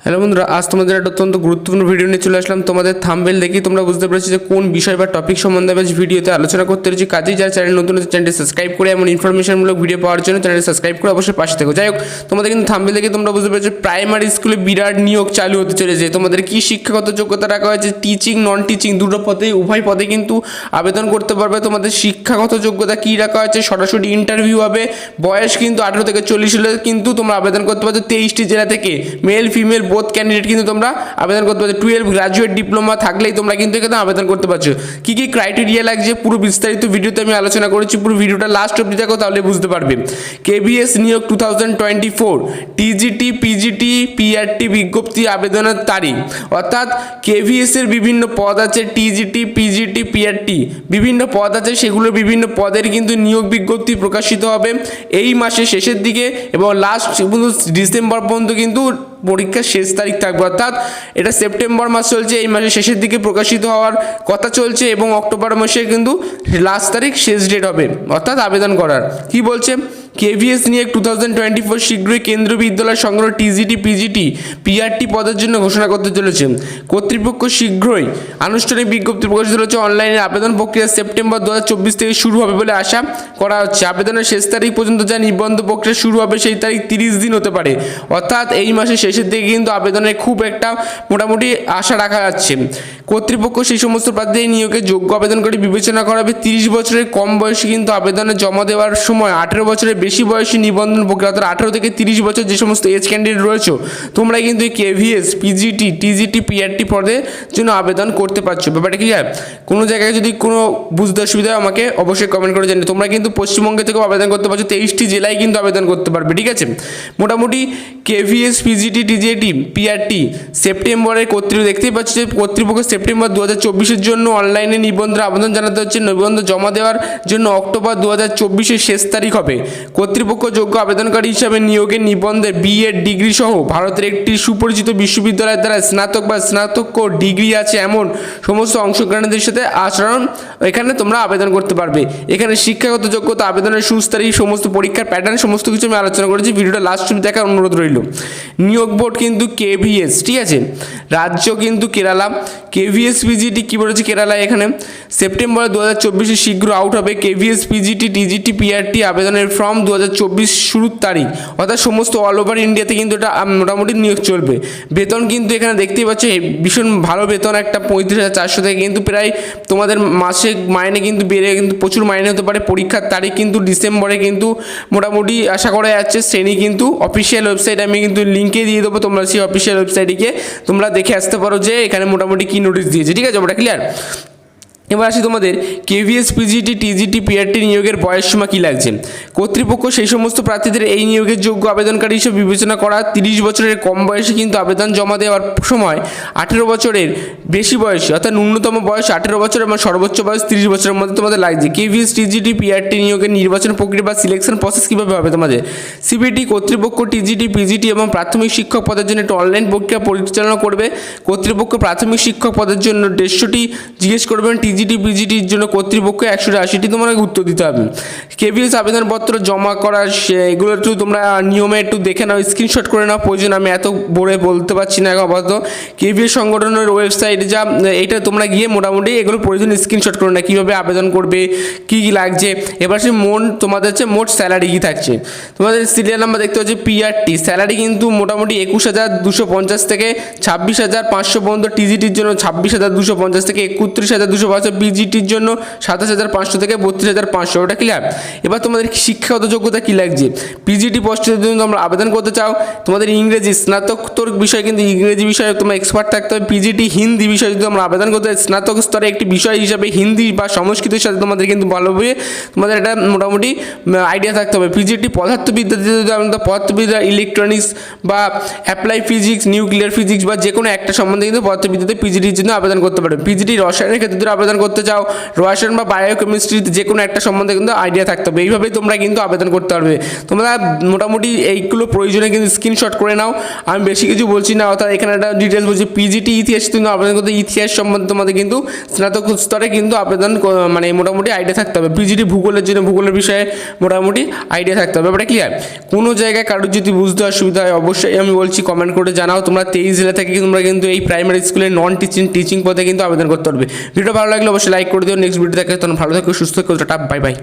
Hello বন্ধুরা, আজ তোমাদের একটা অত্যন্ত গুরুত্বপূর্ণ ভিডিও নিয়ে চলে আসলাম। তোমাদের থাম্বনেল দেখি তোমরা বুঝতে পেরেছো যে কোন বিষয় বা টপিক সম্বন্ধে আমি ভিডিওতে আলোচনা করতে রয়েছি। কাজেই যারা চ্যানেল নতুন আছে চ্যানেলটি সাবস্ক্রাইব করে এমন ইনফরমেশনমূলক ভিডিও পাওয়ার জন্য চ্যানেলটি সাবস্ক্রাইব করে অবশ্যই পাশে থেকো। যাই হোক, তোমাদের কিন্তু থাম্বনেল দেখে তোমরা বুঝতে পেরেছো প্রাইমারি স্কুলে বিরাট নিয়োগ চালু হতে চলেছে। তোমাদের কি শিক্ষাগত যোগ্যতা রাখা হয়েছে, টিচিং নন টিচিং দুটো পদে, উভয় পদে কিন্তু আবেদন করতে পারবে। তোমাদের শিক্ষাগত যোগ্যতা কী রাখা হয়েছে, সরাসরি ইন্টারভিউ হবে। বয়স কিন্তু 18 থেকে 40 হলে কিন্তু তোমরা আবেদন করতে পারছো 23টি জেলা থেকে। মেল ফিমেল বোথ ক্যান্ডিডেট কিন্তু তোমরা আবেদন করতে পারছো। 12 গ্রাজুয়েট ডিপ্লোমা থাকলেই তোমরা কিন্তু এখানে আবেদন করতে পারছো। কী কী ক্রাইটেরিয়া লাগছে পুরো বিস্তারিত ভিডিওতে আমি আলোচনা করেছি। পুরো ভিডিওটা লাস্ট অবধি দেখো, তাহলে বুঝতে পারবে। কেভিএস নিয়োগ 2024 টিজিটি পিজিটি পিআরটি বিজ্ঞপ্তি আবেদনের তারিখ, অর্থাৎ কেভিএস এর বিভিন্ন পদ আছে, টিজিটি পিজিটি পিআরটি বিভিন্ন পদ আছে, সেগুলোর বিভিন্ন পদের কিন্তু নিয়োগ বিজ্ঞপ্তি প্রকাশিত হবে এই মাসের শেষের দিকে এবং লাস্ট ডিসেম্বর পর্যন্ত কিন্তু পরীক্ষার শেষ তারিখ থাকবে। অর্থাৎ এটা সেপ্টেম্বর মাস চলছে, এই মাসের শেষের দিকে প্রকাশিত হওয়ার কথা চলছে এবং অক্টোবর মাসে কিন্তু লাস্ট তারিখ শেষ ডেট হবে অর্থাৎ আবেদন করার। কি বলছে, কেভিএস নিয়ে 2024 শীঘ্রই কেন্দ্রীয় বিদ্যালয় সংগ্রহ টিজিটি পিজিটি পিআরটি পদের জন্য ঘোষণা করতে চলেছে। কর্তৃপক্ষ শীঘ্রই আনুষ্ঠানিক বিজ্ঞপ্তি প্রকাশিত হচ্ছে। অনলাইনে আবেদন প্রক্রিয়া সেপ্টেম্বর 2024 থেকে শুরু হবে বলে আশা করা হচ্ছে। আবেদনের শেষ তারিখ পর্যন্ত যা নিবন্ধ প্রক্রিয়া শুরু হবে সেই তারিখ 30 দিন হতে পারে। অর্থাৎ এই মাসের শেষের দিকে কিন্তু আবেদনের খুব একটা মোটামুটি আশা রাখা যাচ্ছে। কর্তৃপক্ষ সেই সমস্ত প্রার্থীদের নিয়োগের যোগ্য আবেদনকারী বিবেচনা করা হবে। 30 বছরের কম বয়সী কিন্তু আবেদনে জমা দেওয়ার সময় 18 বছরের বেশি বয়সী নিবন্ধন প্রক্রিয়া, অর্থাৎ 18 থেকে 30 বছর যে সমস্ত এজ ক্যান্ডিডেট রয়েছে তোমরা কিন্তু এই কেভিএস পিজিটি টিজিটি পিআরটি পদের জন্য আবেদন করতে পারছো। ব্যাপারটা কি হয়, কোনো জায়গায় যদি কোনো বুঝতে অসুবিধা হয় আমাকে অবশ্যই কমেন্ট করে জানিয়ে। তোমরা কিন্তু পশ্চিমবঙ্গে থেকেও আবেদন করতে পারছো, 23টি জেলায় কিন্তু আবেদন করতে পারবে। ঠিক আছে, মোটামুটি কেভিএস পিজিটি টিজিটি পিআরটি সেপ্টেম্বরে দেখতেই পাচ্ছ যে কর্তৃপক্ষ সেপ্টেম্বর 2024 জন্য অনলাইনে নিবন্ধন আবেদন জানাতে হচ্ছে। নিবন্ধ জমা দেওয়ার জন্য অক্টোবর 2024 শেষ তারিখ হবে। কর্তৃপক্ষ যোগ্য আবেদনকারী হিসাবে নিয়োগের নিবন্ধে বিএড ডিগ্রি সহ ভারতের একটি সুপরিচিত বিশ্ববিদ্যালয়ের দ্বারা স্নাতক বা স্নাতকোত্তর ডিগ্রি আছে এমন সমস্ত অংশগ্রহণকারীদের সাথে আচরণ এখানে তোমরা আবেদন করতে পারবে। এখানে শিক্ষাগত যোগ্যতা, আবেদনের সুস্থ তারিখ, সমস্ত পরীক্ষার প্যাটার্ন সমস্ত কিছু আমি আলোচনা করেছি। ভিডিওটা লাস্ট অবধি দেখার অনুরোধ রইল। নিয়োগ বোর্ড কিন্তু কেভিএস, ঠিক আছে, রাজ্য কিন্তু কেরালা। কেভিএস পিজিটি কী বলেছে কেরালা, এখানে সেপ্টেম্বর 2024 শীঘ্র আউট হবে। কেভিএস পিজিটি টিজিটি পিআরটি আবেদনের ফর্ম 2024 শুরুর তারিখ, অর্থাৎ সমস্ত অল ওভার ইন্ডিয়াতে কিন্তু এটা মোটামুটি নিয়োগ চলবে। বেতন কিন্তু এখানে দেখতেই পাচ্ছ ভীষণ ভালো বেতন, একটা 35,400 থেকে কিন্তু প্রায় তোমাদের মাসে মাইনে কিন্তু বেড়ে কিন্তু প্রচুর মাইনে হতে পারে। পরীক্ষার তারিখ কিন্তু ডিসেম্বরে কিন্তু মোটামুটি আশা করা যাচ্ছে। শ্রেণী কিন্তু অফিসিয়াল ওয়েবসাইট আমি কিন্তু লিঙ্কে দিয়ে দেবো, তোমরা সেই অফিসিয়াল ওয়েবসাইটে গিয়ে তোমরা দেখে আসতে পারো যে এখানে মোটামুটি কী নোটিশ দিয়েছে। ঠিক আছে, ওটা ক্লিয়ার। এবার আসি তোমাদের কেভিএস পিজিটি টিজিটি পিআরটি নিয়োগের বয়সসীমা কী লাগছে। কর্তৃপক্ষ সেই সমস্ত প্রার্থীদের এই নিয়োগের যোগ্য আবেদনকারী হিসেবে বিবেচনা করা। 30 বছরের কম বয়সে কিন্তু আবেদন জমা দেওয়ার সময় 18 বছরের বেশি বয়সী, অর্থাৎ ন্যূনতম বয়স 18 বছর এবং সর্বোচ্চ বয়স 30 বছরের মধ্যে তোমাদের লাগছে। কেভিএস টিজিটি পিআরটি নিয়োগের নির্বাচন প্রক্রিয়া বা সিলেকশন প্রসেস কীভাবে হবে তোমাদের। সিবিটি কর্তৃপক্ষ টিজিটি পিজিটি এবং প্রাথমিক শিক্ষক পদের জন্য একটা অনলাইন প্রক্রিয়া পরিচালনা করবে। কর্তৃপক্ষ প্রাথমিক শিক্ষক পদের জন্য 150টি জিজ্ঞেস করবেন। টিজিটি পিজিটির জন্য কর্তৃপক্ষ 180টি তোমাকে উত্তর দিতে হবে। কেভিএস আবেদনপত্র জমা করার এগুলো একটু তোমরা নিয়মে একটু দেখে নাও, স্ক্রিনশট করে নাও, প্রয়োজন আমি এত বলে বলতে পারছি না আপাতত। কেভিএস সংগঠনের ওয়েবসাইট যা, এইটা তোমরা গিয়ে মোটামুটি এগুলো প্রয়োজন স্ক্রিনশট করে না, কীভাবে আবেদন করবে, কী কী লাগছে। এবার সে তোমাদের হচ্ছে মোট স্যালারি কী থাকছে। তোমাদের সিরিয়াল নাম্বার দেখতে হচ্ছে পিআরটি স্যালারি কিন্তু মোটামুটি 21,250 থেকে 26,500 পর্যন্ত। টিজিটির জন্য 26,250 থেকে 31,250। পিজিটির জন্য 27,500 থেকে 32,500। ওটা ক্লিয়ার। এবার তোমাদের শিক্ষাগত যোগ্যতা কী লাগছে। পিজিটি পোস্টের জন্য তোমরা আবেদন করতে চাও, তোমাদের ইংরেজি স্নাতকোত্তর বিষয় কিন্তু ইংরেজি বিষয়ে তোমরা এক্সপার্ট থাকতে হবে। পিজিটি হিন্দি বিষয়ে যদি তোমরা আবেদন করতে স্নাতক স্তরে একটি বিষয় হিসাবে হিন্দি বা সংস্কৃতের সাথে তোমাদের কিন্তু ভালোভাবে তোমাদের একটা মোটামুটি আইডিয়া থাকতে হবে। পিজিটি পদার্থবিদ্যাতে যদি আমরা পদার্থবিদ্যা, ইলেকট্রনিক্স বা অ্যাপ্লাই ফিজিক্স, নিউক্লিয়ার ফিজিক্স বা যে কোনো একটা সম্বন্ধে কিন্তু পদার্থবিদ্যাতে পিজিটির জন্য আবেদন করতে পারবে। পিজিটি রসায়নের ক্ষেত্রে আবেদন করতে চাও, রসায়ন বা বায়োকেমিস্ট্রিতে যে কোনো একটা সম্বন্ধে কিন্তু আইডিয়া থাকতে হবে। এইভাবেই তোমরা কিন্তু আবেদন করতে পারবে। তোমরা মোটামুটি এইগুলো প্রয়োজনে কিন্তু স্ক্রিনশট করে নাও। আমি বেশি কিছু বলছি না, অর্থাৎ এখানে একটা ডিটেলস বলছি পিজিটি ইতিহাস কিন্তু আবেদন করতে, ইতিহাস সম্বন্ধে তোমাদের কিন্তু স্নাতক স্তরে কিন্তু আবেদন মানে মোটামুটি আইডিয়া থাকতে হবে। পিজিটি ভূগোলের জন্য ভূগোলের বিষয়ে মোটামুটি আইডিয়া থাকতে হবে। ব্যাপারটা ক্লিয়ার? কোনো জায়গায় কারোর যদি বুঝতে অসুবিধা হয় অবশ্যই আমি বলছি কমেন্ট করে জানাও। তোমরা 23 জেলা থেকে তোমরা কিন্তু এই প্রাইমারি স্কুলে নন টিচিং পদে কিন্তু আবেদন করতে পারবে। ভিডিও ভালো লাগলে অবশ্যই লাইক করে দিও। নেক্সট ভিডিও দেখে তখন ভালো থাকো, সুস্থ থাকো, টাটা, বাই বাই।